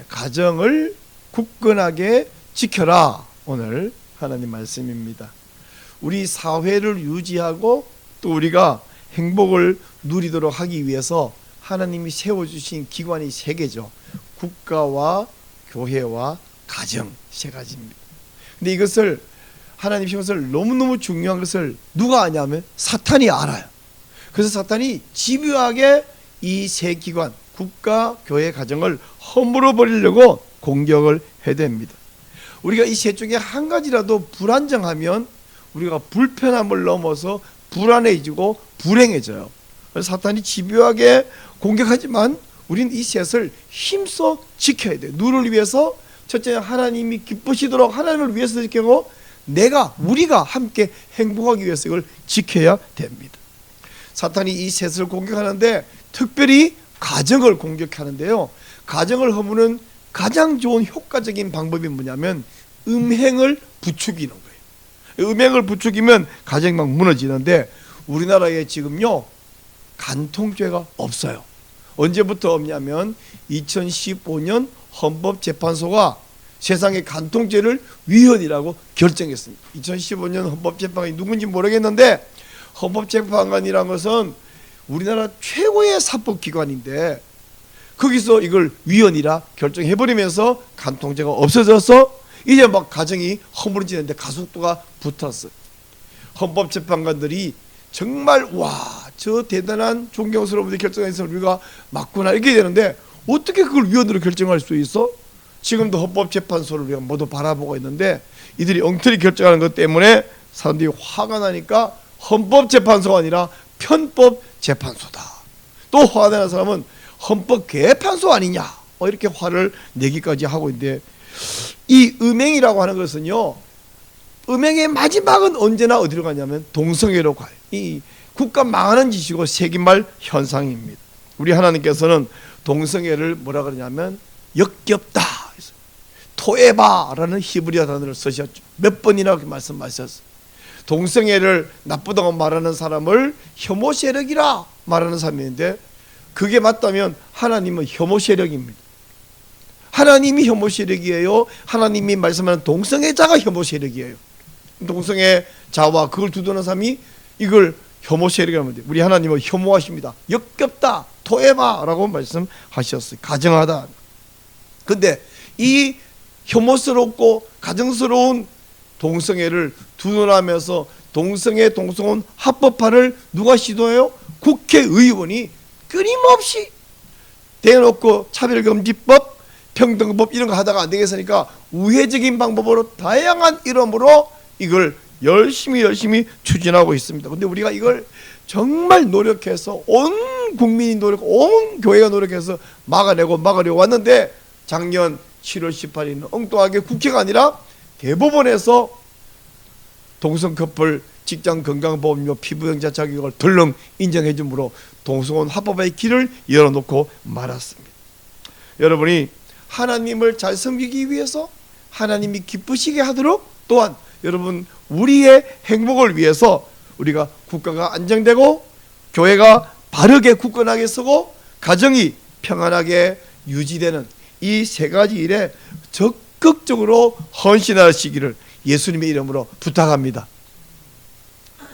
가정을 굳건하게 지켜라. 오늘 하나님 말씀입니다. 우리 사회를 유지하고 또 우리가 행복을 누리도록 하기 위해서 하나님이 세워주신 기관이 세 개죠. 국가와 교회와 가정, 세 가지입니다. 근데 이것을 하나님 이것을 너무너무 중요한 것을 누가 아냐면 사탄이 알아요. 그래서 사탄이 집요하게 이 세 기관, 국가, 교회, 가정을 허물어 버리려고 공격을 해댑니다. 우리가 이 세 중에 한 가지라도 불안정하면 우리가 불편함을 넘어서 불안해지고 불행해져요. 그래서 사탄이 집요하게 공격하지만 우리는 이 셋을 힘써 지켜야 돼요. 누구를 위해서? 첫째, 하나님이 기쁘시도록 하나님을 위해서 지키고 우리가 함께 행복하기 위해서 이걸 지켜야 됩니다. 사탄이 이 셋을 공격하는데 특별히 가정을 공격하는데요. 가정을 허무는 가장 좋은 효과적인 방법이 뭐냐면 음행을 부추기는 거예요. 음행을 부추기면 가정이 막 무너지는데 우리나라에 지금요 간통죄가 없어요. 언제부터 없냐면 2015년 헌법재판소가 세상의 간통죄를 위헌이라고 결정했습니다. 2015년 헌법재판관이 누군지 모르겠는데 헌법재판관이라는 것은 우리나라 최고의 사법기관인데 거기서 이걸 위헌이라 결정해버리면서 간통죄가 없어져서 이제 막 가정이 허물어지는데 가속도가 붙었어요. 헌법재판관들이 정말 저 대단한 존경스러운 분들이 결정해서 우리가 맞구나 이렇게 되는데 어떻게 그걸 위헌으로 결정할 수 있어? 지금도 헌법재판소를 우리가 모두 바라보고 있는데 이들이 엉터리 결정하는 것 때문에 사람들이 화가 나니까 헌법재판소가 아니라 편법재판소다. 또 화가 나는 사람은 헌법개판소 아니냐 이렇게 화를 내기까지 하고 있는데 이 음행이라고 하는 것은요 음행의 마지막은 언제나 어디로 가냐면 동성애로 가요. 이 국가 망하는 짓이고 세기말 현상입니다. 우리 하나님께서는 동성애를 뭐라 그러냐면 역겹다. 토에바라는 히브리어 단어를 쓰셨죠. 몇 번이나 그렇게 말씀하셨어요. 동성애를 나쁘다고 말하는 사람을 혐오 세력이라 말하는 사람인데 그게 맞다면 하나님은 혐오 세력입니다. 하나님이 혐오 세력이에요. 하나님이 말씀하는 동성애자가 혐오 세력이에요. 동성애자와 그걸 두드는 사람이 이걸 혐오 세력이라고 합니다. 우리 하나님은 혐오하십니다. 역겹다, 토에바라고 말씀하셨어요. 가정하다. 근데 이 혐오스럽고 가정스러운 동성애를 두둔하면서 동성혼 합법화를 누가 시도해요? 국회의원이 끊임없이 대놓고 차별금지법, 평등법 이런 거 하다가 안 되겠으니까 우회적인 방법으로 다양한 이름으로 이걸 열심히 추진하고 있습니다. 근데 우리가 이걸 정말 노력해서 온 국민이 온 교회가 노력해서 막으려고 왔는데 작년 7월 18일은 엉뚱하게 국회가 아니라 대법원에서 동성 커플 직장 건강보험료 피부영자 자격을 덜렁 인정해 주므로 동성혼 합법화의 길을 열어놓고 말았습니다. 여러분이 하나님을 잘 섬기기 위해서 하나님이 기쁘시게 하도록 또한 여러분 우리의 행복을 위해서 우리가 국가가 안정되고 교회가 바르게 굳건하게 서고 가정이 평안하게 유지되는 이 세 가지 일에 적극적으로 헌신하시기를 예수님의 이름으로 부탁합니다.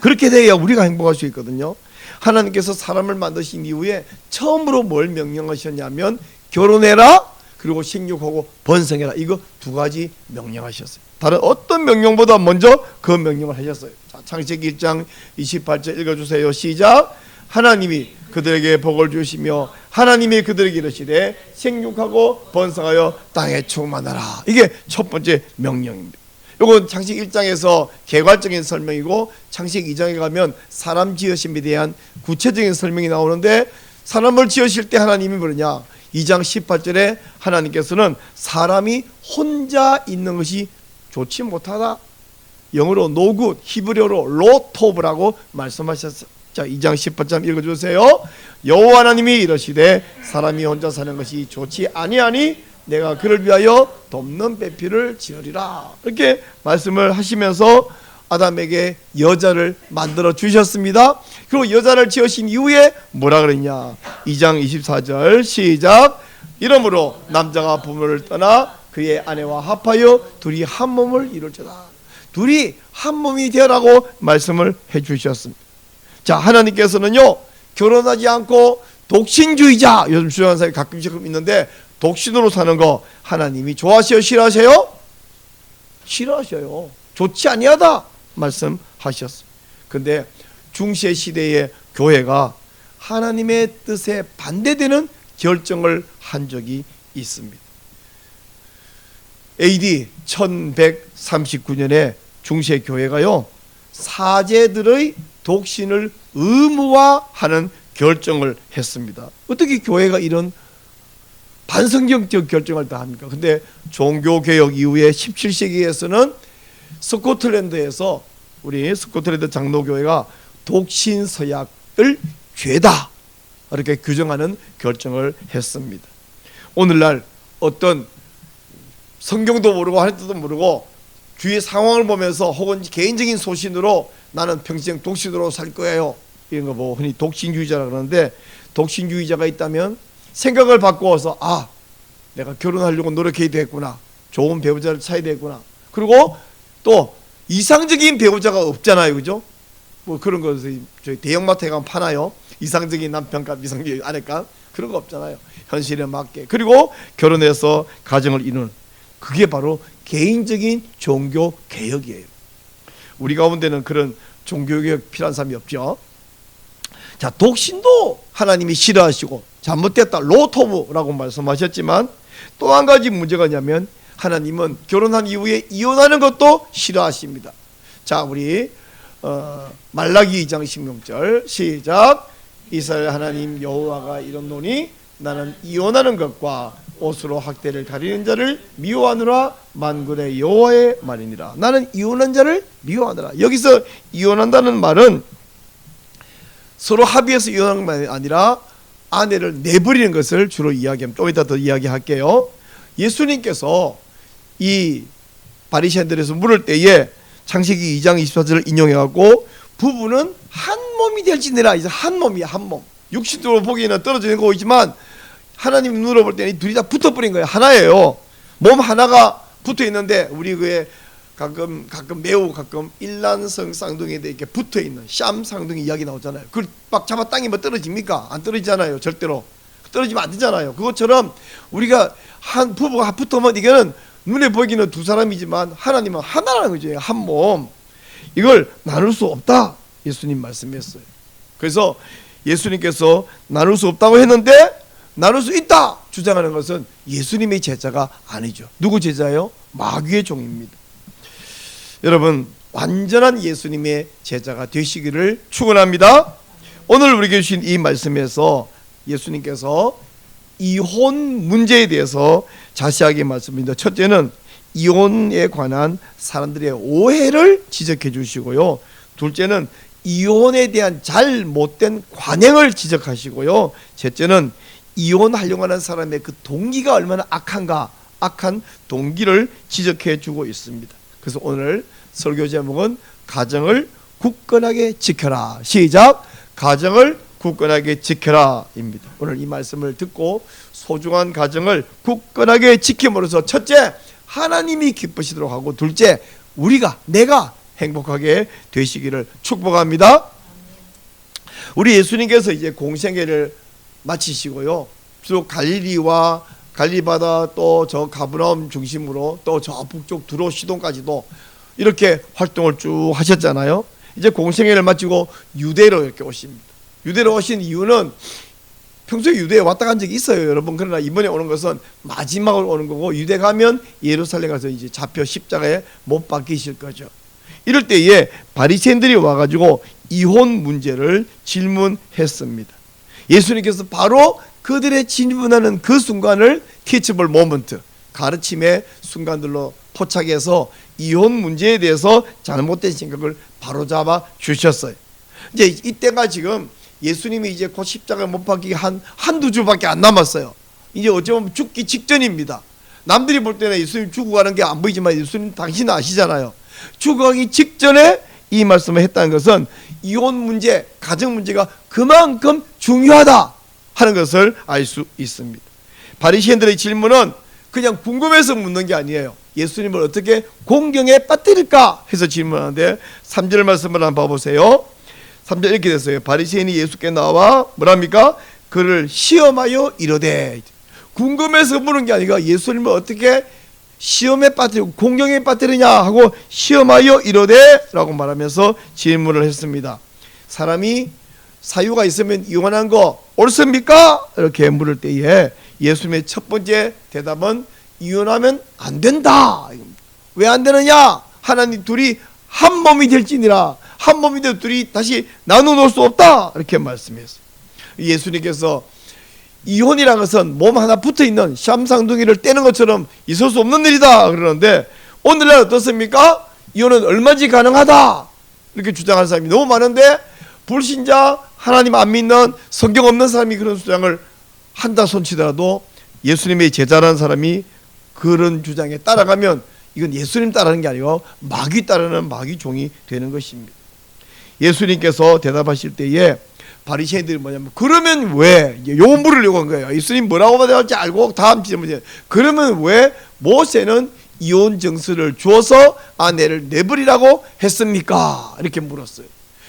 그렇게 돼야 우리가 행복할 수 있거든요. 하나님께서 사람을 만드신 이후에 처음으로 뭘 명령하셨냐면 결혼해라 그리고 생육하고 번성해라. 이거 두 가지 명령하셨어요. 다른 어떤 명령보다 먼저 그 명령을 하셨어요. 자, 창세기 1장 28절 읽어주세요. 시작. 하나님이 그들에게 복을 주시며 하나님이 그들에게 이르시되 생육하고 번성하여 땅에 충만하라. 이게 첫 번째 명령입니다. 이건 창세기 1장에서 개괄적인 설명이고 창세기 2장에 가면 사람 지으심에 대한 구체적인 설명이 나오는데 사람을 지으실 때 하나님이 뭐냐 2장 18절에 하나님께서는 사람이 혼자 있는 것이 좋지 못하다. 영어로 no good, 히브리어로 로토브라고 말씀하셨어요. 자, 2장 18절 읽어주세요. 여호와 하나님이 이르시되 사람이 혼자 사는 것이 좋지 아니하니 내가 그를 위하여 돕는 배필을 지으리라. 이렇게 말씀을 하시면서 아담에게 여자를 만들어 주셨습니다. 그리고 여자를 지으신 이후에 뭐라 그랬냐 2장 24절 시작. 이러므로 남자가 부모를 떠나 그의 아내와 합하여 둘이 한 몸을 이룰지어다. 둘이 한 몸이 되라고 말씀을 해주셨습니다. 자, 하나님께서는요, 결혼하지 않고 독신주의자, 요즘 주장하는 사람이 가끔씩 있는데, 독신으로 사는 거 하나님이 좋아하세요, 싫어하세요? 싫어하셔요. 좋지 아니하다 말씀하셨습니다. 근데 중세 시대의 교회가 하나님의 뜻에 반대되는 결정을 한 적이 있습니다. AD 1139년에 중세 교회가요, 사제들의 독신을 의무화하는 결정을 했습니다. 어떻게 교회가 이런 반성경적 결정을 다 합니까? 근데 종교개혁 이후에 17세기에서는 스코틀랜드에서 우리 스코틀랜드 장로교회가 독신 서약을 죄다 이렇게 규정하는 결정을 했습니다. 오늘날 어떤 성경도 모르고 하나님도 모르고 주위의 상황을 보면서 혹은 개인적인 소신으로 나는 평생 독신으로 살 거예요, 이런 거 보고 흔히 독신주의자라 그러는데, 독신주의자가 있다면 생각을 바꾸어서 내가 결혼하려고 노력해야 되겠구나, 좋은 배우자를 찾아야 되겠구나, 그리고 또 이상적인 배우자가 없잖아요, 그죠? 뭐 그런 것을 저희 대형마트에 가면 파나요? 이상적인 남편값, 이상적인 아내값, 그런 거 없잖아요. 현실에 맞게. 그리고 결혼해서 가정을 이루는, 그게 바로 개인적인 종교 개혁이에요. 우리 가운데는 그런 종교 개혁 필요한 사람이 없죠. 자, 독신도 하나님이 싫어하시고 잘못됐다, 로토브라고 말씀하셨지만, 또 한 가지 문제가 있냐면 하나님은 결혼한 이후에 이혼하는 것도 싫어하십니다. 자, 우리 말라기 2장 16절 시작. 이스라엘 하나님 여호와가 이르노니 나는 이혼하는 것과 옷으로 학대를 가리는 자를 미워하느라, 만군의 여호와의 말이니라. 나는 이혼한 자를 미워하느라. 여기서 이혼한다는 말은 서로 합의해서 이혼하는 말이 아니라 아내를 내버리는 것을 주로 이야기합니다. 좀 이따 더 이야기할게요. 예수님께서 이 바리새인들에서 물을 때에 창세기 2장 24절을 인용해갖고 부부는 한 몸이 될지니라. 이제 한 몸이야, 한 몸. 육신적으로 보기에는 떨어지는 거이지만 하나님 눈으로 볼 때는 둘이 다 붙어버린 거예요. 하나예요. 몸 하나가 붙어 있는데, 우리 그에 가끔 매우 가끔 일란성 쌍둥이에 이렇게 붙어 있는 샴 쌍둥이 이야기 나오잖아요. 그걸 막 잡아 당기면 떨어집니까? 안 떨어지잖아요. 절대로 떨어지면 안 되잖아요. 그것처럼 우리가 한 부부가 붙으면 이거는 눈에 보이기는 두 사람이지만 하나님은 하나라는 거죠. 한 몸. 이걸 나눌 수 없다, 예수님 말씀했어요. 그래서 예수님께서 나눌 수 없다고 했는데 나눌 수 있다 주장하는 것은 예수님의 제자가 아니죠. 누구 제자예요? 마귀의 종입니다. 여러분, 완전한 예수님의 제자가 되시기를 축원합니다. 오늘 우리에게 주신 이 말씀에서 예수님께서 이혼 문제에 대해서 자세하게 말씀드립니다. 첫째는 이혼에 관한 사람들의 오해를 지적해 주시고요. 둘째는 이혼에 대한 잘못된 관행을 지적하시고요. 셋째는 이혼하려고 하는 사람의 그 동기가 얼마나 악한가, 악한 동기를 지적해 주고 있습니다. 그래서 오늘 설교 제목은 가정을 굳건하게 지켜라. 시작. 가정을 굳건하게 지켜라 입니다. 오늘 이 말씀을 듣고 소중한 가정을 굳건하게 지킴으로써 첫째, 하나님이 기쁘시도록 하고, 둘째, 내가 행복하게 되시기를 축복합니다. 우리 예수님께서 이제 공생애를 마치시고요, 주로 갈릴리와 갈릴바다 또 저 가브나움 중심으로 또 저 북쪽 두로 시돈까지도 이렇게 활동을 쭉 하셨잖아요. 이제 공생애를 마치고 유대로 이렇게 오십니다. 유대로 오신 이유는 평소에 유대에 왔다 간 적이 있어요, 여러분. 그러나 이번에 오는 것은 마지막으로 오는 거고, 유대 가면 예루살렘 가서 이제 잡혀 십자가에 못 박히실 거죠. 이럴 때에 바리새인들이 와가지고 이혼 문제를 질문했습니다. 예수님께서 바로 그들의 질문하는 그 순간을 teachable moment, 가르침의 순간들로 포착해서 이혼 문제에 대해서 잘못된 생각을 바로잡아 주셨어요. 이제 이때가 지금 예수님이 이제 곧 십자가에 못 박히기 한두 주밖에 안 남았어요. 이제 어쩌면 죽기 직전입니다. 남들이 볼 때는 예수님 죽어가는 게 안 보이지만 예수님 당신은 아시잖아요. 죽어가기 직전에 이 말씀을 했다는 것은 이혼 문제, 가정 문제가 그만큼 중요하다 하는 것을 알 수 있습니다. 바리새인들의 질문은 그냥 궁금해서 묻는 게 아니에요. 예수님을 어떻게 공경에 빠뜨릴까 해서 질문하는데 3절 말씀을 한번 봐보세요. 3절 이렇게 됐어요. 바리새인이 예수께 나와 뭐랍니까? 그를 시험하여 이르되. 궁금해서 묻는 게 아니라 예수님을 어떻게 시험에 빠뜨리고 공경에 빠뜨리냐 하고 시험하여 이르되 라고 말하면서 질문을 했습니다. 사람이 사유가 있으면 이혼한 거 옳습니까? 이렇게 물을 때에 예수님의 첫 번째 대답은 이혼하면 안 된다. 왜 안 되느냐? 하나님 둘이 한 몸이 될지니라. 한 몸이 되어 둘이 다시 나눠 놓을 수 없다. 이렇게 말씀했어요. 예수님께서 이혼이라는 것은 몸 하나 붙어있는 샴쌍둥이를 떼는 것처럼 있을 수 없는 일이다 그러는데 오늘날 어떻습니까? 이혼은 얼마든지 가능하다 이렇게 주장하는 사람이 너무 많은데 불신자, 하나님 안 믿는, 성경 없는 사람이 그런 주장을 한다 손치더라도 예수님의 제자라는 사람이 그런 주장에 따라가면 이건 예수님 따르는 게 아니고 마귀 따르는 마귀 종이 되는 것입니다. 예수님께서 대답하실 때에 바리새인들이 뭐냐면 그러면 왜 요 물으려고 한 거예요. 예수님 뭐라고 말할지 알고 다음 질문이에요. 그러면 왜 모세는 이혼 정서를 주어서 아내를 내버리라고 했습니까? 이렇게 물었어요.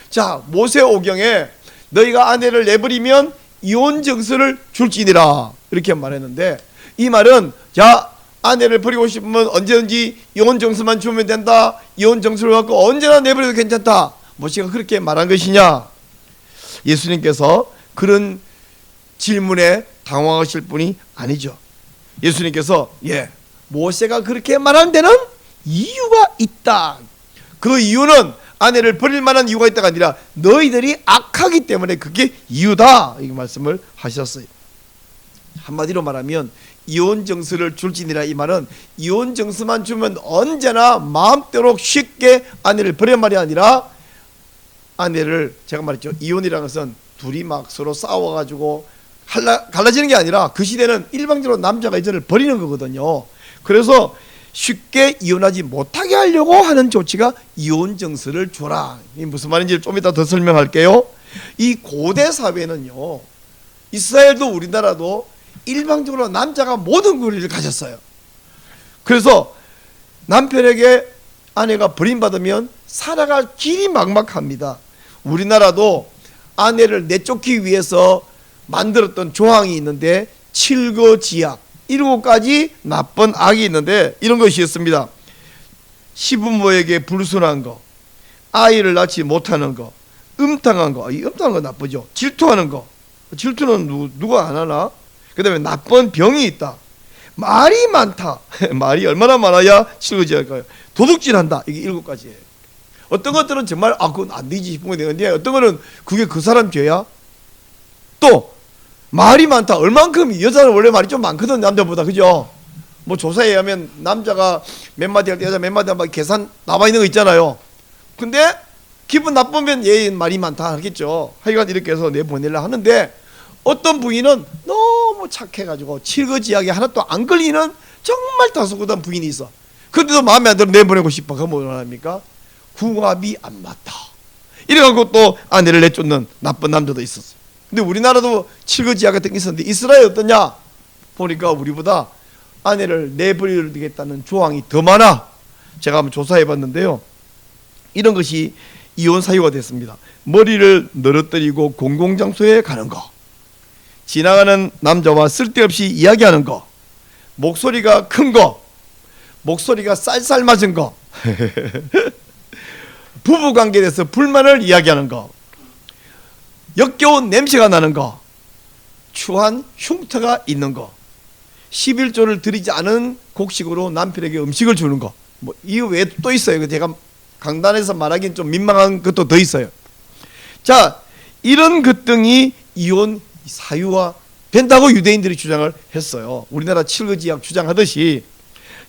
자, 모세 오경에 너희가 아내를 내버리면 이혼 정서를 줄지니라 이렇게 말했는데 이 말은 자 아내를 버리고 싶으면 언제든지 이혼 정서만 주면 된다. 이혼 정서를 갖고 언제나 내버려도 괜찮다. 모세가 그렇게 말한 것이냐? 예수님께서 그런 질문에 당황하실 분이 아니죠. 예수님께서 모세가 그렇게 말한 데는 이유가 있다. 그 이유는 아내를 버릴 만한 이유가 있다가 아니라 너희들이 악하기 때문에 그게 이유다. 이 말씀을 하셨어요. 한마디로 말하면 이혼 정서를 줄지니라 이 말은 이혼 정서만 주면 언제나 마음대로 쉽게 아내를 버릴 말이 아니라 아내를 제가 말했죠. 이혼이라는 것은 둘이 막 서로 싸워가지고 갈라지는 게 아니라 그 시대는 일방적으로 남자가 여자를 버리는 거거든요. 그래서 쉽게 이혼하지 못하게 하려고 하는 조치가 이혼 정서를 줘라. 이 무슨 말인지 좀 이따 더 설명할게요. 이 고대 사회는요. 이스라엘도 우리나라도 일방적으로 남자가 모든 권리를 가졌어요. 그래서 남편에게 아내가 버림받으면 살아갈 길이 막막합니다. 우리나라도 아내를 내쫓기 위해서 만들었던 조항이 있는데 칠거지약 7가지 나쁜 악이 있는데 이런 것이 있습니다. 시부모에게 불순한 거, 아이를 낳지 못하는 거, 음탕한 거, 이 음탕한 거 나쁘죠. 질투하는 거, 질투는 누가 안 하나? 그 다음에 나쁜 병이 있다. 말이 많다. 말이 얼마나 많아야 칠거지약일까요? 도둑질한다. 이게 7가지예요. 어떤 것들은 정말 그건 안 되지 싶은 되는데 어떤 거는 그게 그 사람 죄야. 또 말이 많다. 얼만큼 여자는 원래 말이 좀 많거든 남자보다. 그죠? 뭐 조사에 의하면 남자가 몇 마디 할 때 여자 몇 마디 할 때 계산 나와 있는 거 있잖아요. 근데 기분 나쁘면 얘 말이 많다 하겠죠. 하여간 이렇게 해서 내보내려 하는데 어떤 부인은 너무 착해가지고 칠거지약에 하나도 안 걸리는 정말 다소곳한 부인이 있어. 근데도 마음에 안 들어 내보내고 싶어. 그럼 뭐라 합니까? 궁합이 안 맞다. 이래갖고 또 아내를 내쫓는 나쁜 남자도 있었어요. 근데 우리나라도 칠거지약 같은 게 있었는데 이스라엘 어떠냐? 보니까 우리보다 아내를 내버리겠다는 조항이 더 많아. 제가 한번 조사해 봤는데요. 이런 것이 이혼 사유가 됐습니다. 머리를 늘어뜨리고 공공장소에 가는 거, 지나가는 남자와 쓸데없이 이야기하는 거, 목소리가 큰 거, 목소리가 쌀쌀 맞은 거, 부부관계에 대해서 불만을 이야기하는 거, 역겨운 냄새가 나는 거, 추한 흉터가 있는 거, 11조를 드리지 않은 곡식으로 남편에게 음식을 주는 거, 뭐 이 외에 또 있어요. 제가 강단에서 말하기는 좀 민망한 것도 더 있어요. 자, 이런 것 등이 이혼 사유가 된다고 유대인들이 주장을 했어요. 우리나라 칠거지약 주장하듯이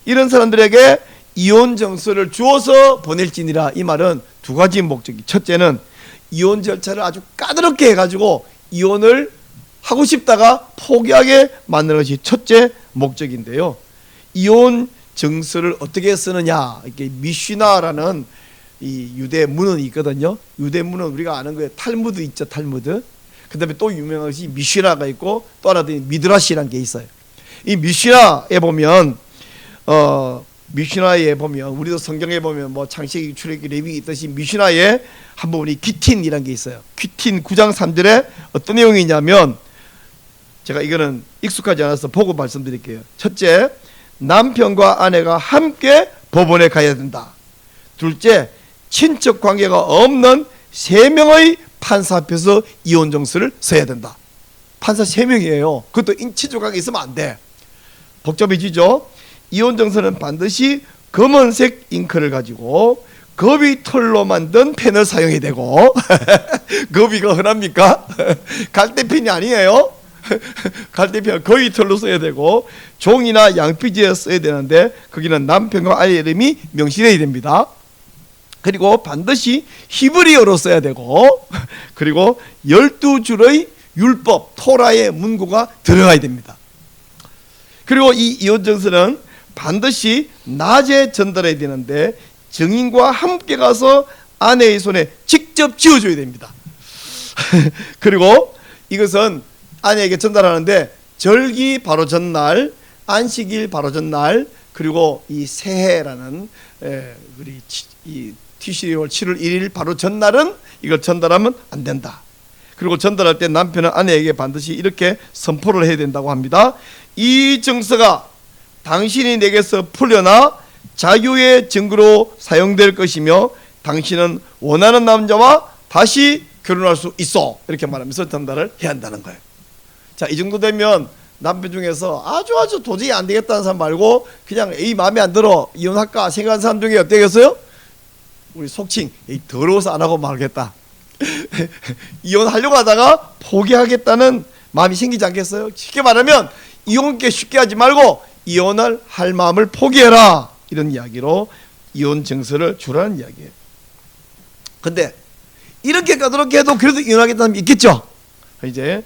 이런 사람들에게 이혼 정서를 주어서 보낼지니라. 이 말은 2가지 목적이, 첫째는 이혼 절차를 아주 까다롭게 해가지고 이혼을 하고 싶다가 포기하게 만드는 것이 첫째 목적인데요. 이혼 정서를 어떻게 쓰느냐, 이렇게 미슈나라는 이 유대 문헌이 있거든요. 유대 문헌 우리가 아는 거에 탈무드 있죠, 탈무드. 그 다음에 또 유명한 것이 미슈나가 있고 또 하나 미드라시라는 게 있어요. 이 미시나에 보면 미시나에 보면 우리도 성경에 보면 뭐 창세기, 출애굽기, 레위기 있듯이 미시나에 한 부분이 귀틴이라는 게 있어요. 귀틴 9장 3절에 어떤 내용이 있냐면 제가 이거는 익숙하지 않아서 보고 말씀드릴게요. 첫째, 남편과 아내가 함께 법원에 가야 된다. 둘째, 친척 관계가 없는 3명의 판사 앞에서 이혼 정서를 써야 된다. 판사 3명이에요. 그것도 친척 관계 있으면 안 돼. 복잡해지죠. 이혼 정서는 반드시 검은색 잉크를 가지고 거위 털로 만든 펜을 사용해야 되고 거위가 흔합니까? 갈대펜이 아니에요. 갈대펜 거위 털로 써야 되고 종이나 양피지에 써야 되는데 거기는 남편과 아내 이름이 명시해야 됩니다. 그리고 반드시 히브리어로 써야 되고 그리고 12줄의 율법 토라의 문구가 들어가야 됩니다. 그리고 이 이혼 정서는 반드시 낮에 전달해야 되는데 증인과 함께 가서 아내의 손에 직접 지어줘야 됩니다. 그리고 이것은 아내에게 전달하는데 절기 바로 전날, 안식일 바로 전날, 그리고 이 새해라는 우리 이 티시리월 7월 1일 바로 전날은 이걸 전달하면 안 된다. 그리고 전달할 때 남편은 아내에게 반드시 이렇게 선포를 해야 된다고 합니다. 이 정서가 당신이 내게서 풀려나 자유의 증거로 사용될 것이며 당신은 원하는 남자와 다시 결혼할 수 있어. 이렇게 말하면서 전달을 해야 한다는 거예요. 자, 이 정도 되면 남편 중에서 아주 도저히 안 되겠다는 사람 말고 그냥 이 마음에 안 들어 이혼할까 생각하는 사람 중에 어때겠어요? 우리 속칭 더러워서 안 하고 말겠다. 이혼하려고 하다가 포기하겠다는 마음이 생기지 않겠어요? 쉽게 말하면 이혼께 쉽게 하지 말고 이혼을 할 마음을 포기해라. 이런 이야기로 이혼 정서를 주라는 이야기예요. 근데 이렇게 까다롭게 해도 그래도 이혼하겠다는 사람이 있겠죠. 이제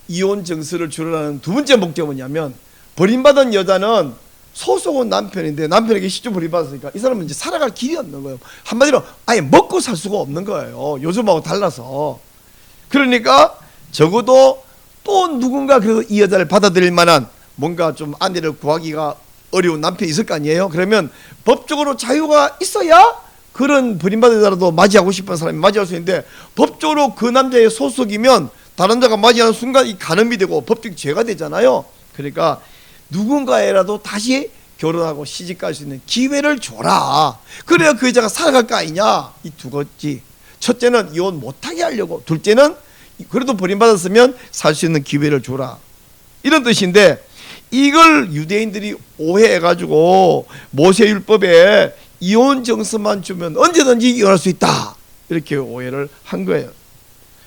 이혼 정서를 주라는 두 번째 목적은 뭐냐면 버림받은 여자는 소속은 남편인데 남편에게 시주 버림받았으니까 이 사람은 이제 살아갈 길이 없는 거예요. 한마디로 아예 먹고 살 수가 없는 거예요. 요즘하고 달라서. 그러니까 적어도 또 누군가 그래도 이 여자를 받아들일 만한 뭔가 좀 아내를 구하기가 어려운 남편이 있을 거 아니에요. 그러면 법적으로 자유가 있어야 그런 버림받은 여자라도 맞이하고 싶은 사람이 맞이할 수 있는데 법적으로 그 남자의 소속이면 다른 자가 맞이하는 순간 이 간음이 되고 법적 죄가 되잖아요. 그러니까 누군가에라도 다시 결혼하고 시집갈 수 있는 기회를 줘라. 그래야 그 여자가 살아갈 거 아니냐. 이 두 가지. 첫째는 이혼 못하게 하려고, 둘째는 그래도 버림받았으면 살 수 있는 기회를 줘라. 이런 뜻인데 이걸 유대인들이 오해해가지고 모세율법에 이혼 정서만 주면 언제든지 이혼할 수 있다. 이렇게 오해를 한 거예요.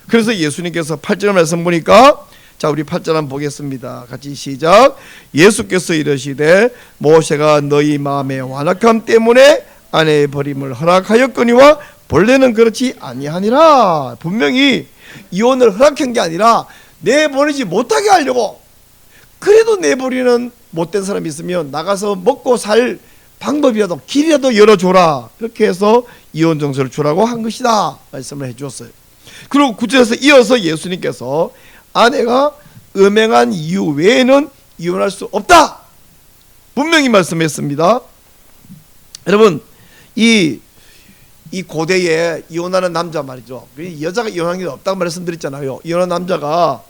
그래서 예수님께서 8절 말씀 보니까 자, 우리 8절 한번 보겠습니다. 같이 시작. 예수께서 이르시되 모세가 너희 마음의 완악함 때문에 아내의 버림을 허락하였거니와 본래는 그렇지 아니하니라. 분명히 이혼을 허락한 게 아니라 내보내지 못하게 하려고. 그래도 내버리는 못된 사람이 있으면 나가서 먹고 살 방법이라도 길이라도 열어줘라. 이렇게 해서 이혼 정서를 주라고 한 것이다 말씀을 해주었어요. 그리고 9절에서 이어서 예수님께서 아내가 음행한 이유 외에는 이혼할 수 없다 분명히 말씀했습니다. 여러분 이 고대에 이혼하는 남자 말이죠. 여자가 이혼하는 게 없다고 말씀드렸잖아요. 이혼한 남자가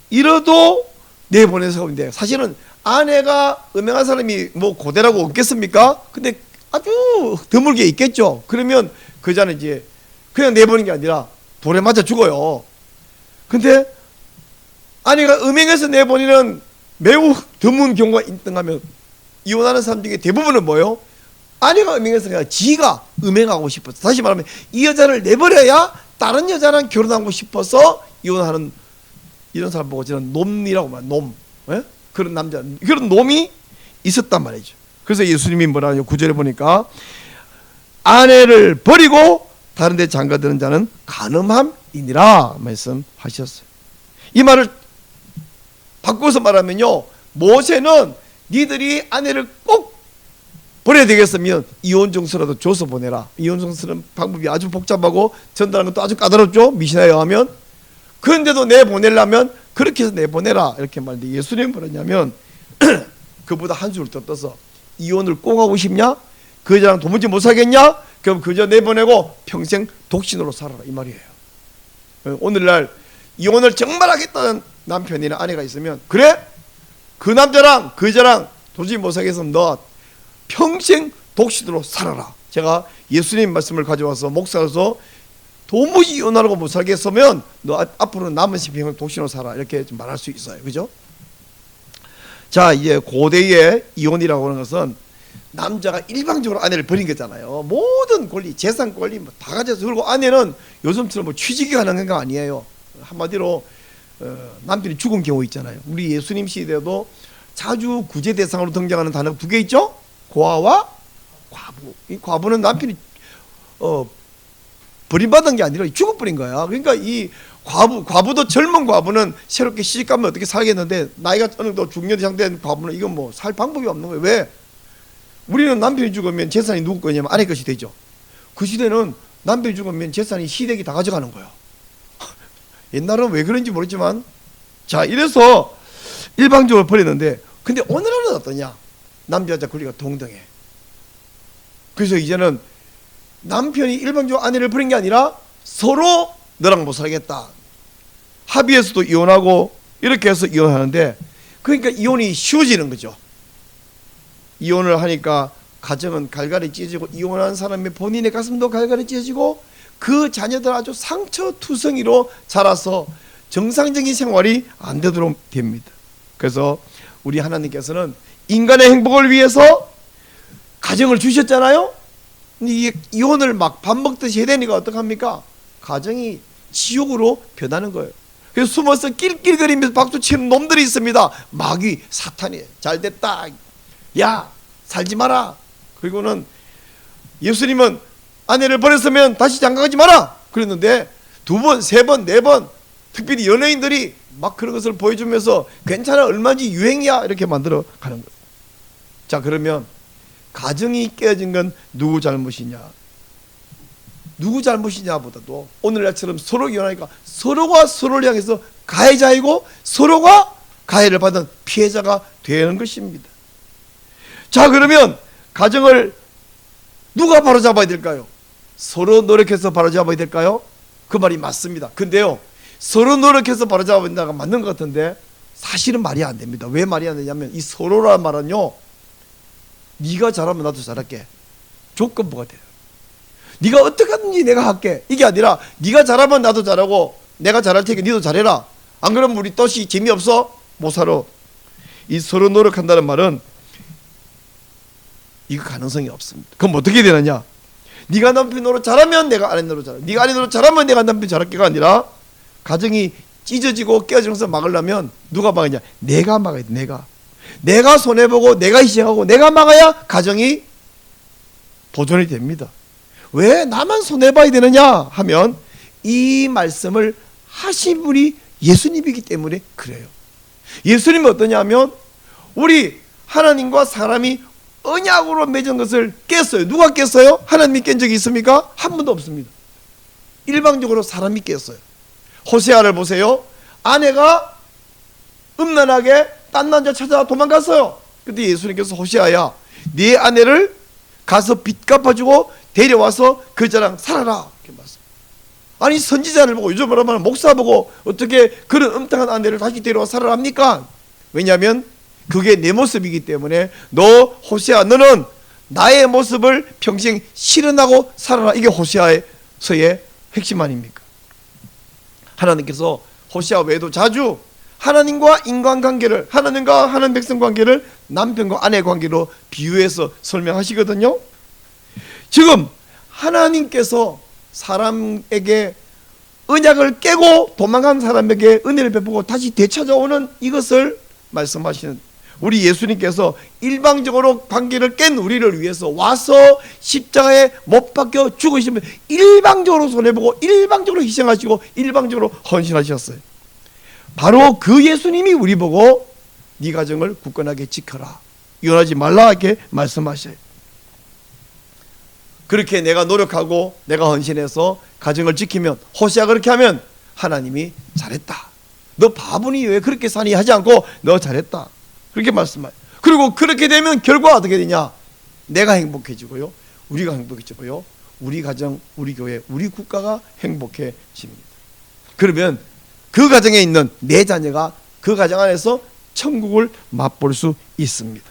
이러도 내보내서 오는데 사실은 아내가 음행한 사람이 뭐 고대라고 없겠습니까? 근데 아주 드물게 있겠죠. 그러면 그 여자는 이제 그냥 내보내는 게 아니라 돌에 맞아 죽어요. 근데 아내가 음행해서 내보내는 매우 드문 경우가 있던가면 이혼하는 사람 중에 대부분은 뭐예요? 아내가 음행해서 그냥 지가 음행하고 싶어서, 다시 말하면 이 여자를 내버려야 다른 여자랑 결혼하고 싶어서 이혼하는 이런 사람 보고 저는 놈이라고 말해요. 놈. 예? 그런 남자, 그런 놈이 있었단 말이죠. 그래서 예수님이 뭐라 하냐 9절에 보니까 아내를 버리고 다른 데 장가드는 자는 간음함이니라 말씀하셨어요. 이 말을 바꿔서 말하면요, 모세는 니들이 아내를 꼭 버려야 되겠으면 이혼 정서라도 줘서 보내라. 이혼 정서는 방법이 아주 복잡하고 전달하는 것도 아주 까다롭죠. 미시나에 의하면. 그런데도 내보내려면 그렇게 해서 내보내라 이렇게 말하는데, 예수님은 뭐랬냐면 그보다 한 수를 더 떠서 이혼을 꼭 하고 싶냐? 그 여자랑 도무지 못 살겠냐? 그럼 그 여자 내보내고 평생 독신으로 살아라 이 말이에요. 오늘날 이혼을 정말 하겠다는 남편이나 아내가 있으면, 그래? 그 남자랑 그 여자랑 도저히 못 살겠으면 너 평생 독신으로 살아라. 제가 예수님 말씀을 가져와서 목사로서 도무지 이혼하고 못 살겠으면 너 앞으로 남은 생평생 독신으로 살아 이렇게 좀 말할 수 있어요. 그죠? 자, 이제 고대의 이혼이라고 하는 것은 남자가 일방적으로 아내를 버린 거잖아요. 모든 권리, 재산 권리 뭐 다 가져서. 그리고 아내는 요즘처럼 뭐 취직이 가능한 거 아니에요. 한마디로 남편이 죽은 경우 있잖아요. 우리 예수님 시대에도 자주 구제 대상으로 등장하는 단어가 두 개 있죠. 고아와 과부. 이 과부는 남편이 버림받은 게 아니라 죽어버린 거야. 그러니까 이 과부도 젊은 과부는 새롭게 시집가면 어떻게 살겠는데, 나이가 어느 정도 중년 이상 된 과부는 이건 뭐 살 방법이 없는 거예요. 왜? 우리는 남편이 죽으면 재산이 누구 거냐면 아내 것이 되죠. 그 시대는 남편이 죽으면 재산이 시댁이 다 가져가는 거예요. 옛날은 왜 그런지 모르지만, 자, 이래서 일방적으로 버렸는데, 근데 오늘은 어떠냐? 남자 여자 권리가 동등해. 그래서 이제는 남편이 일방적으로 아내를 버린 게 아니라 서로 너랑 못 살겠다, 합의해서도 이혼하고 이렇게 해서 이혼하는데, 그러니까 이혼이 쉬워지는 거죠. 이혼을 하니까 가정은 갈갈이 찢어지고, 이혼한 사람의 본인의 가슴도 갈갈이 찢어지고, 그 자녀들 아주 상처투성이로 자라서 정상적인 생활이 안 되도록 됩니다. 그래서 우리 하나님께서는 인간의 행복을 위해서 가정을 주셨잖아요. 근데 이 이혼을 막 밥 먹듯이 해야 되니까 어떡합니까? 가정이 지옥으로 변하는 거예요. 그래서 숨어서 낄낄거리면서 박수치는 놈들이 있습니다. 마귀, 사탄이에요. 잘됐다, 야 살지 마라. 그리고는 예수님은 아내를 버렸으면 다시 장가가지 마라 그랬는데, 두 번, 세 번, 네 번, 특별히 연예인들이 막 그런 것을 보여주면서 괜찮아, 얼마든지 유행이야 이렇게 만들어 가는 거예요. 자, 그러면 가정이 깨어진 건 누구 잘못이냐? 누구 잘못이냐보다도 오늘날처럼 서로 이혼하니까 서로가 서로를 향해서 가해자이고 서로가 가해를 받은 피해자가 되는 것입니다. 자, 그러면 가정을 누가 바로잡아야 될까요? 서로 노력해서 바로잡아야 될까요? 그 말이 맞습니다. 근데요, 서로 노력해서 바로잡아야 된다가 맞는 것 같은데 사실은 말이 안 됩니다. 왜 말이 안 되냐면, 이 서로라는 말은요, 네가 잘하면 나도 잘할게, 조건부가 돼요. 네가 어떻게 하든지 내가 할게, 이게 아니라 네가 잘하면 나도 잘하고 내가 잘할 테니까 네도 잘해라. 안 그러면 우리 또시 재미없어? 못 살아. 이 서로 노력한다는 말은 이거 가능성이 없습니다. 그럼 어떻게 되느냐? 네가 남편 노릇 잘하면 내가 아내 노릇 잘하고, 네가 아내 노릇 잘하면 내가 남편 잘할게가 아니라, 가정이 찢어지고 깨어지면서 막으려면 누가 막으냐? 내가 막아야 돼. 내가 손해보고 내가 희생하고 내가 막아야 가정이 보존이 됩니다. 왜 나만 손해봐야 되느냐 하면, 이 말씀을 하신 분이 예수님이기 때문에 그래요. 예수님이 어떠냐면, 우리 하나님과 사람이 언약으로 맺은 것을 깼어요. 누가 깼어요? 하나님이 깬 적이 있습니까? 한 번도 없습니다. 일방적으로 사람이 깼어요. 호세아를 보세요. 아내가 음란하게 딴 남자 찾아 도망갔어요. 근데 예수님께서 호세아야, 네 아내를 가서 빚 갚아주고 데려와서 그 여자랑 살아라 이렇게 말씀. 아니, 선지자를 보고, 요즘 말하면 목사 보고 어떻게 그런 음탕한 아내를 다시 데려와 살아라 합니까? 왜냐하면 그게 내 모습이기 때문에, 너 호세아, 너는 나의 모습을 평생 실현하고 살아라. 이게 호세아서의 핵심 아닙니까? 하나님께서 호세아 외에도 자주 하나님과 인간관계를, 하나님과 하나님 백성 관계를 남편과 아내 관계로 비유해서 설명하시거든요. 지금 하나님께서 사람에게 언약을 깨고 도망간 사람에게 은혜를 베푸고 다시 되찾아오는 이것을 말씀하시는, 우리 예수님께서 일방적으로 관계를 깬 우리를 위해서 와서 십자가에 못 박혀 죽으시면 일방적으로 손해보고 일방적으로 희생하시고 일방적으로 헌신하셨어요. 바로 그 예수님이 우리 보고 네 가정을 굳건하게 지켜라, 이혼하지 말라 이렇게 말씀하셔요. 그렇게 내가 노력하고 내가 헌신해서 가정을 지키면, 호세아가 그렇게 하면 하나님이 잘했다. 너 바보니 왜 그렇게 사니 하지 않고 너 잘했다. 그렇게 말씀하세요. 그리고 그렇게 되면 결과가 어떻게 되냐? 내가 행복해지고요. 우리가 행복해지고요. 우리 가정, 우리 교회, 우리 국가가 행복해집니다. 그러면 그 가정에 있는 내 자녀가 그 가정 안에서 천국을 맛볼 수 있습니다.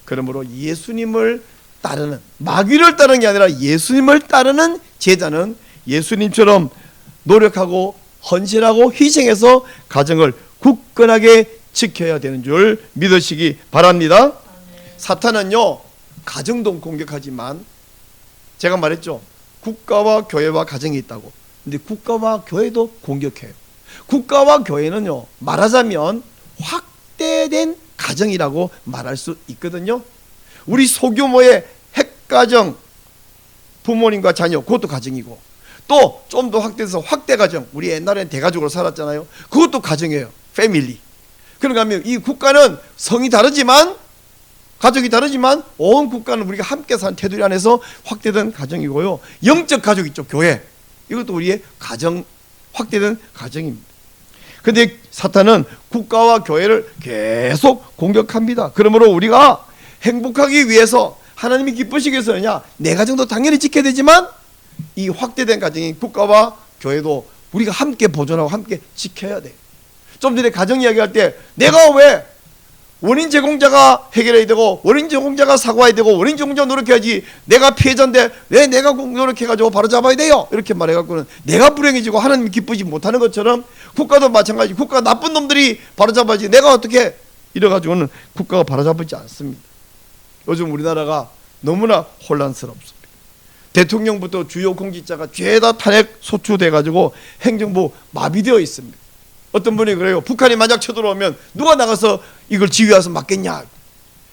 그러므로 예수님을 따르는, 마귀를 따르는 게 아니라 예수님을 따르는 제자는 예수님처럼 노력하고 헌신하고 희생해서 가정을 굳건하게 지켜야 되는 줄 믿으시기 바랍니다. 사탄은요, 가정도 공격하지만 제가 말했죠. 국가와 교회와 가정이 있다고. 근데 국가와 교회도 공격해요. 국가와 교회는요, 말하자면 확대된 가정이라고 말할 수 있거든요. 우리 소규모의 핵가정, 부모님과 자녀, 그것도 가정이고, 또 좀 더 확대해서 확대 가정, 우리 옛날엔 대가족으로 살았잖아요. 그것도 가정이에요. 패밀리. 그런가 하면 이 국가는 성이 다르지만, 가족이 다르지만 온 국가는 우리가 함께 사는 테두리 안에서 확대된 가정이고요. 영적 가족 있죠, 교회. 이것도 우리의 가정, 확대된 가정입니다. 그런데 사탄은 국가와 교회를 계속 공격합니다. 그러므로 우리가 행복하기 위해서, 하나님이 기쁘시기 위해서냐, 내 가정도 당연히 지켜야 되지만 이 확대된 가정인 국가와 교회도 우리가 함께 보존하고 함께 지켜야 돼. 좀 전에 가정 이야기할 때 내가 왜 원인 제공자가 해결해야 되고 원인 제공자가 사과해야 되고 원인 제공자가 노력해야지, 내가 피해자인데 왜 내가 노력해가지고 바로잡아야 돼요? 이렇게 말해갖고는 내가 불행해지고 하나님이 기쁘지 못하는 것처럼 국가도 마찬가지. 국가 나쁜 놈들이 바로잡아야지 내가 어떻게, 이래가지고는 국가가 바로잡지 않습니다. 요즘 우리나라가 너무나 혼란스럽습니다. 대통령부터 주요 공직자가 죄다 탄핵 소추돼가지고 행정부 마비되어 있습니다. 어떤 분이 그래요. 북한이 만약 쳐들어오면 누가 나가서 이걸 지휘해서 막겠냐.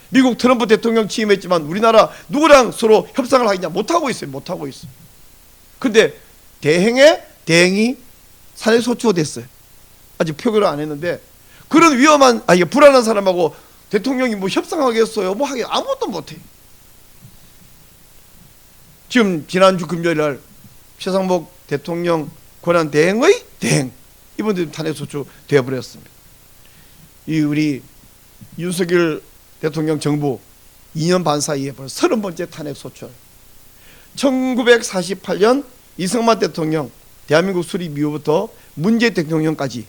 미국 트럼프 대통령 취임했지만 우리나라 누구랑 서로 협상을 하겠냐. 못하고 있어요. 못하고 있어요. 근데 대행이 탄핵소추가 됐어요. 아직 표결을 안 했는데, 그런 위험한, 불안한 사람하고 대통령이 뭐 협상하겠어요? 뭐 하게, 아무것도 못해. 지금 지난주 금요일 날 최상목 대통령 권한 대행의 대행, 이분들 탄핵소추 되어버렸습니다. 이 우리 윤석열 대통령 정부 2년 반 사이에 벌써 30번째 탄핵소추. 1948년 이승만 대통령 대한민국 수립 이후부터 문재인 대통령까지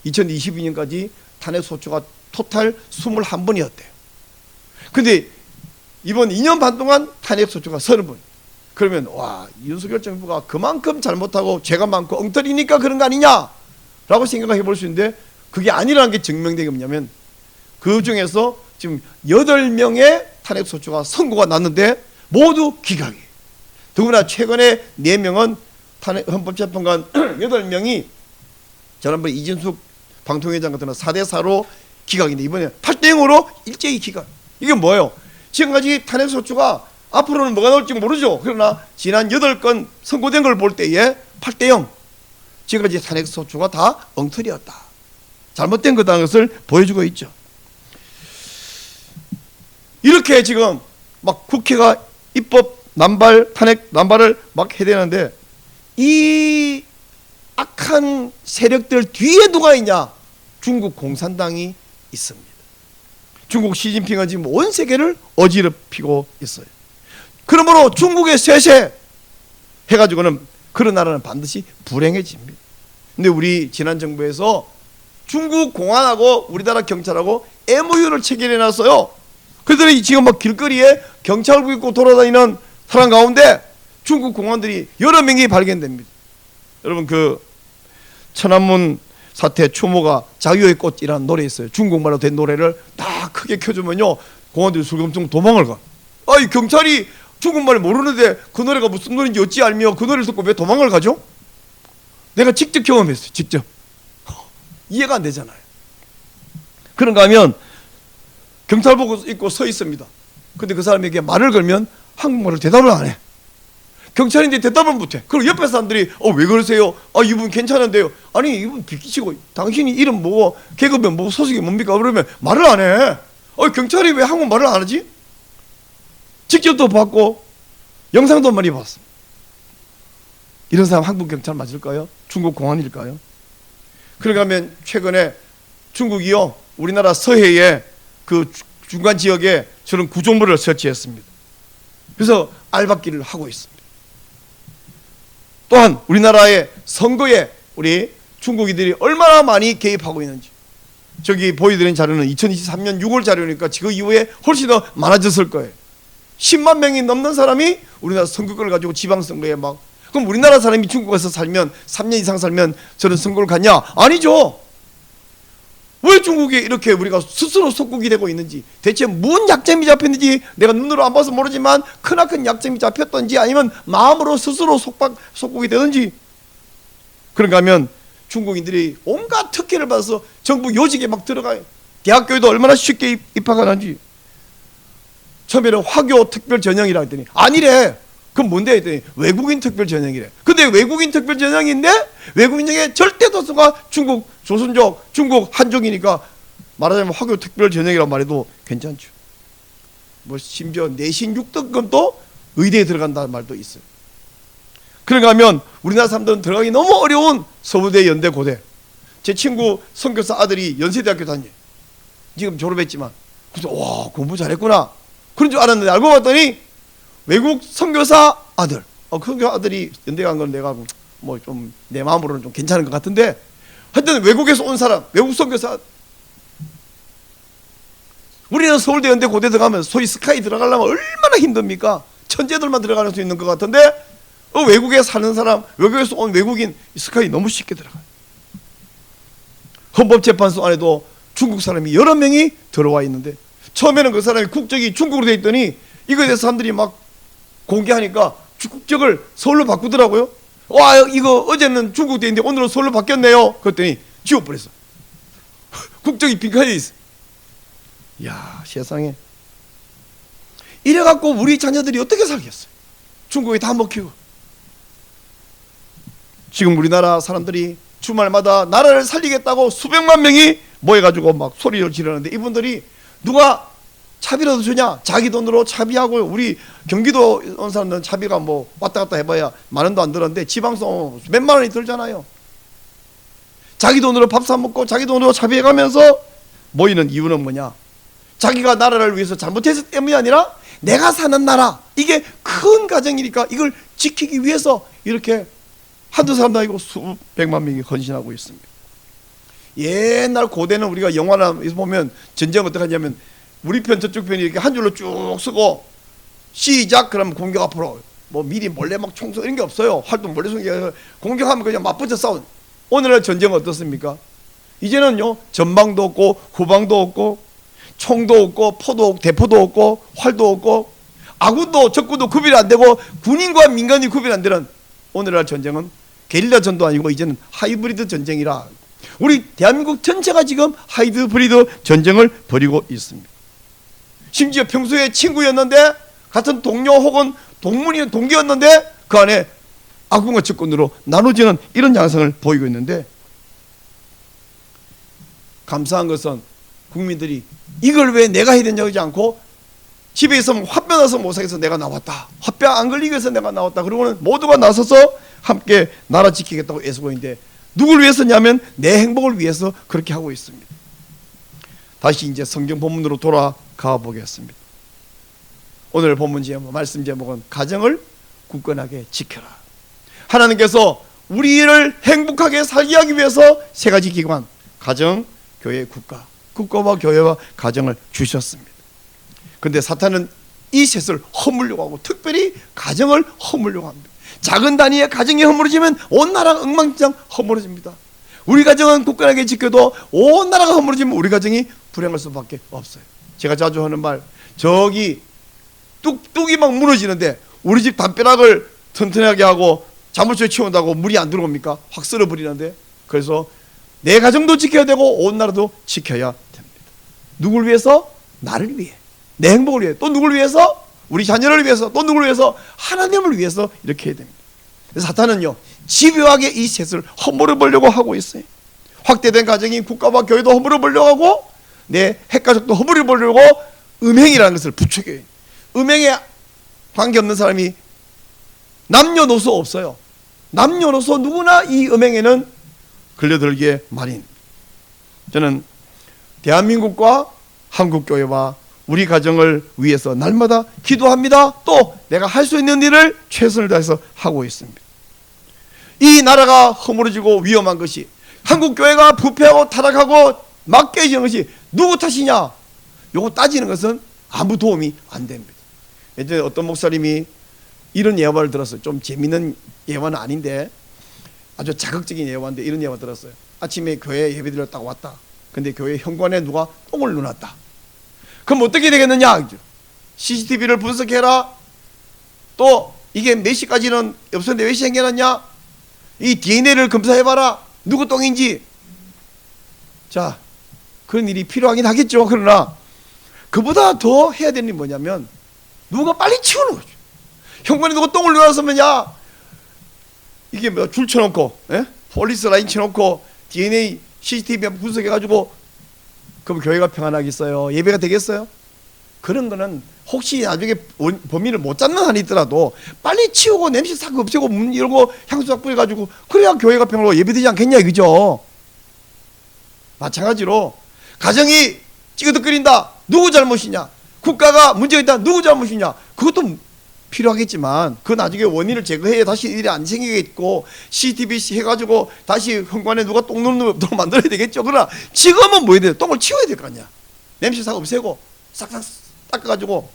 2022년까지 탄핵소추가 토탈 21번이었대요. 근데 이번 2년 반 동안 탄핵소추가 30번. 그러면 와, 윤석열 정부가 그만큼 잘못하고 죄가 많고 엉터리니까 그런 거 아니냐 라고 생각해 볼 수 있는데, 그게 아니라는 게 증명된 게 뭐냐면, 그 중에서 지금 8명의 탄핵소추가 선고가 났는데 모두 기각이에요. 더구나 최근에 4명은 헌법재판관 8명이 지난번 이진숙 방통위원장 같은 4대4로 기각인데 이번에 8대0으로 일제히 기각. 이게 뭐예요? 지금까지 탄핵소추가 앞으로는 뭐가 나올지 모르죠. 그러나 지난 8건 선고된 걸 볼 때에 8대0, 지금까지 탄핵소추가 다 엉터리였다, 잘못된 거다는 것을 보여주고 있죠. 이렇게 지금 막 국회가 입법 남발, 탄핵 남발을 막 해야 되는데, 이 악한 세력들 뒤에 누가 있냐? 중국 공산당이 있습니다. 중국 시진핑은 지금 온 세계를 어지럽히고 있어요. 그러므로 중국의 쇠쇠 해가지고는 그런 나라는 반드시 불행해집니다. 근데 우리 지난 정부에서 중국 공안하고 우리나라 경찰하고 MOU를 체결해 놨어요. 그들이 지금 막 길거리에 경찰복 입고 돌아다니는 사람 가운데 중국 공안들이 여러 명이 발견됩니다. 여러분, 그 천안문 사태 추모가 자유의 꽃이라는 노래 있어요. 중국말로 된 노래를 딱 크게 켜주면요, 공안들이 술금tung 도망을 가. 아이, 경찰이 중국말 모르는데 그 노래가 무슨 노래인지 어찌 알며 그 노래를 듣고 왜 도망을 가죠? 내가 직접 경험했어요. 직접. 이해가 안 되잖아요. 그런가 하면 경찰복 입고 서 있습니다. 근데 그 사람에게 말을 걸면 한국말을 대답을 안 해. 경찰인데 대답을 못 해. 그리고 옆에 사람들이 왜 그러세요? 이분 괜찮은데요. 아니, 이분 비키시고 당신이 이름 뭐고 계급은 뭐고 소속이 뭡니까? 그러면 말을 안 해. 경찰이 왜 한국말을 안 하지? 직접도 봤고 영상도 많이 봤습니다. 이런 사람 한국 경찰 맞을까요? 중국 공안일까요? 그러니까 하면 최근에 중국이요, 우리나라 서해에 그 중간 지역에 저런 구조물을 설치했습니다. 그래서 알박기를 하고 있습니다. 또한 우리나라의 선거에 우리 중국인들이 얼마나 많이 개입하고 있는지, 저기 보여드린 자료는 2023년 6월 자료니까 그 이후에 훨씬 더 많아졌을 거예요. 10만 명이 넘는 사람이 우리나라 선거권을 가지고 지방선거에 막, 그럼 우리나라 사람이 중국에서 살면 3년 이상 살면 저런 선거를 갖냐? 아니죠. 왜 중국에 이렇게 우리가 스스로 속국이 되고 있는지, 대체 무슨 약점이 잡혔는지 내가 눈으로 안 봐서 모르지만 크나큰 약점이 잡혔던지 아니면 마음으로 스스로 속국이 되든지. 그런가 하면 중국인들이 온갖 특혜를 받아서 정부 요직에 막 들어가요. 대학교에도 얼마나 쉽게 입학하는지. 처음에는 화교 특별 전형이라 했더니 아니래. 그럼 뭔데 했더니 외국인 특별 전형이래. 근데 외국인 특별 전형인데 외국인 중에 절대多数가 중국 조선족, 중국 한족이니까 말하자면 화교 특별 전형이라고 말해도 괜찮죠. 뭐 심지어 내신 6등급도 의대에 들어간다는 말도 있어요. 그런가 하면 우리나라 사람들은 들어가기 너무 어려운 서울대, 연대, 고대. 제 친구 선교사 아들이 연세대학교 다녀요. 지금 졸업했지만. 그래서 와, 공부 잘했구나 그런 줄 알았는데 알고 봤더니 외국 선교사 아들. 그 선교사 아들이 연대 간 건 내가 뭐 좀 내 마음으로는 좀 괜찮은 것 같은데, 하여튼 외국에서 온 사람, 외국 선교사. 우리는 서울대, 연대, 고대 들어가면 소위 스카이 들어가려면 얼마나 힘듭니까? 천재들만 들어갈 수 있는 것 같은데 외국에 사는 사람, 외국에서 온 외국인 스카이 너무 쉽게 들어가요. 헌법재판소 안에도 중국 사람이 여러 명이 들어와 있는데, 처음에는 그 사람이 국적이 중국으로 돼 있더니 이거에 대해서 사람들이 막 공개하니까 국적을 서울로 바꾸더라고요. 와, 이거 어제는 중국 돼 있는데 오늘은 서울로 바뀌었네요. 그랬더니 지워버렸어. 국적이 빈칸에 있어. 이야, 세상에. 이래갖고 우리 자녀들이 어떻게 살겠어요? 중국에 다 먹히고. 지금 우리나라 사람들이 주말마다 나라를 살리겠다고 수백만 명이 모여가지고 막 소리를 지르는데, 이분들이 누가 차비라도 주냐? 자기 돈으로 차비하고. 우리 경기도 온 사람들은 차비가 뭐 왔다 갔다 해봐야 10,000원도 안 들었는데 지방서 몇만 원이 들잖아요. 자기 돈으로 밥 사 먹고 자기 돈으로 차비해가면서 모이는 이유는 뭐냐? 자기가 나라를 위해서 잘못했을 때문이 아니라 내가 사는 나라, 이게 큰 가정이니까 이걸 지키기 위해서 이렇게 한두 사람도 아니고 수백만 명이 헌신하고 있습니다. 옛날 고대는 우리가 영화나 보면 전쟁 어떻게 하냐면 우리 편 저쪽 편이 이렇게 한 줄로 쭉 쓰고 시작 그러면 공격 앞으로, 뭐 미리 몰래 막 총쏘 이런 게 없어요. 활동 몰래 쏘기, 공격하면 그냥 맞붙어 싸운. 오늘날 전쟁은 어떻습니까? 이제는요, 전방도 없고 후방도 없고 총도 없고 포도 없고 대포도 없고 활도 없고 아군도 적군도 구별이 안 되고 군인과 민간이 구별이 안 되는 오늘날 전쟁은 게릴라 전도 아니고 이제는 하이브리드 전쟁이라, 우리 대한민국 전체가 지금 하이브리드 전쟁을 벌이고 있습니다. 심지어 평소에 친구였는데 같은 동료 혹은 동기였는데 그 안에 악군과 적군으로 나눠지는 이런 양상을 보이고 있는데, 감사한 것은 국민들이 이걸 왜 내가 해야 되냐고 하지 않고 집에 있으면 화병 나서 못 살겠어 내가 나왔다, 화병 안 걸리기 위해서 내가 나왔다, 그러고는 모두가 나서서 함께 나라 지키겠다고 애쓰고 있는데, 누굴 위해서냐면 내 행복을 위해서 그렇게 하고 있습니다. 다시 이제 성경 본문으로 돌아가 보겠습니다. 오늘 본문 제목, 말씀 제목은 가정을 굳건하게 지켜라. 하나님께서 우리를 행복하게 살게 하기 위해서 세 가지 기관, 가정, 교회, 국가, 국가와 교회와 가정을 주셨습니다. 그런데 사탄은 이 셋을 허물려고 하고 특별히 가정을 허물려고 합니다. 작은 단위의 가정이 허물어지면 온 나라가 엉망진창 허물어집니다. 우리 가정은 굳건하게 지켜도 온 나라가 허물어지면 우리 가정이 불행할 수밖에 없어요. 제가 자주 하는 말, 저기 뚝뚝이 막 무너지는데 우리 집 담벼락을 튼튼하게 하고 자물쇠 치운다고 물이 안 들어옵니까? 확 쓸어버리는데. 그래서 내 가정도 지켜야 되고 온 나라도 지켜야 됩니다. 누굴 위해서? 나를 위해, 내 행복을 위해, 또 누굴 위해서? 우리 자녀를 위해서, 또 누굴 위해서? 하나님을 위해서 이렇게 해야 됩니다. 그래서 사탄은요, 집요하게 이 셋을 허물어 보려고 하고 있어요. 확대된 가정이 국가와 교회도 허물어 보려고 하고 내 핵가족도 허물어 보려고 음행이라는 것을 부추겨요. 음행에 관계없는 사람이 남녀노소 없어요. 남녀노소 누구나 이 음행에는 걸려들게 마련. 저는 대한민국과 한국교회와 우리 가정을 위해서 날마다 기도합니다. 또 내가 할 수 있는 일을 최선을 다해서 하고 있습니다. 이 나라가 허물어지고 위험한 것이, 한국교회가 부패하고 타락하고 막 깨지는 것이 누구 탓이냐? 요거 따지는 것은 아무 도움이 안 됩니다. 예전에 어떤 목사님이 이런 예화를 들었어요. 좀 재밌는 예화는 아닌데 아주 자극적인 예화인데 이런 예화 들었어요. 아침에 교회 예배드리러 딱 왔다. 근데 교회 현관에 누가 똥을 넣어놨다. 그럼 어떻게 되겠느냐? CCTV를 분석해라. 또 이게 몇 시까지는 없었는데 몇 시에 생겨났냐? 이 DNA를 검사해봐라. 누구 똥인지. 자, 그런 일이 필요하긴 하겠죠. 그러나 그보다 더 해야 되는 게 뭐냐면 누가 빨리 치우는 거죠. 현관에 누가 똥을 넣어놨으면 야 이게 뭐 줄 쳐놓고 폴리스 라인 쳐놓고 DNA CCTV 분석해가지고 그럼 교회가 평안하겠어요? 예배가 되겠어요? 그런 거는 혹시 나중에 범인을 못 잡는 한이 있더라도 빨리 치우고 냄새 싹 없애고 문 열고 향수 싹 뿌려가지고 그래야 교회가 평안하고 예배되지 않겠냐 이거죠. 마찬가지로 가정이 찌그덕거린다. 누구 잘못이냐? 국가가 문제가 있다. 누구 잘못이냐? 그것도 필요하겠지만 그 나중에 원인을 제거해야 다시 일이 안 생기겠고 CCTV 해가지고 다시 현관에 누가 똥 넣는 없도록 만들어야 되겠죠. 그러나 지금은 뭐 해야 돼요? 똥을 치워야 될 거 아니야. 냄새 싹 없애고 싹싹 닦아가지고.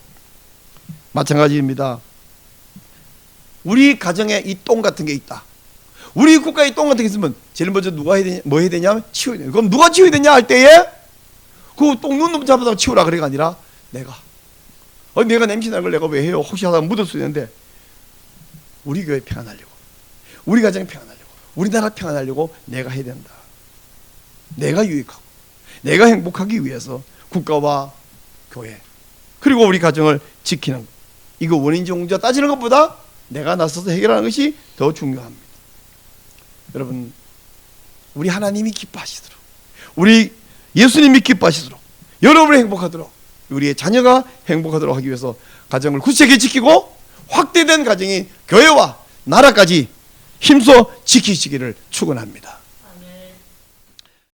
마찬가지입니다. 우리 가정에 이 똥 같은 게 있다. 우리 국가에 똥 같은 게 있으면 제일 먼저 누가 해야 되냐? 뭐 해야 되냐면 치워야 돼요. 그럼 누가 치워야 되냐 할 때에 그 똥 넣는 놈 잡아다가 치우라 그래가 아니라 내가 냄새 나는 걸 내가 왜 해요? 혹시 하다 묻을 수 있는데 우리 교회 평안하려고, 우리 가정이 평안하려고, 우리나라 평안하려고 내가 해야 된다. 내가 유익하고 내가 행복하기 위해서 국가와 교회 그리고 우리 가정을 지키는 것. 이거 원인지 공자 따지는 것보다 내가 나서서 해결하는 것이 더 중요합니다. 여러분, 우리 하나님이 기뻐하시도록, 우리 예수님이 기뻐하시도록, 여러분이 행복하도록, 우리의 자녀가 행복하도록 하기 위해서 가정을 굳세게 지키고 확대된 가정이 교회와 나라까지 힘써 지키시기를 축원합니다.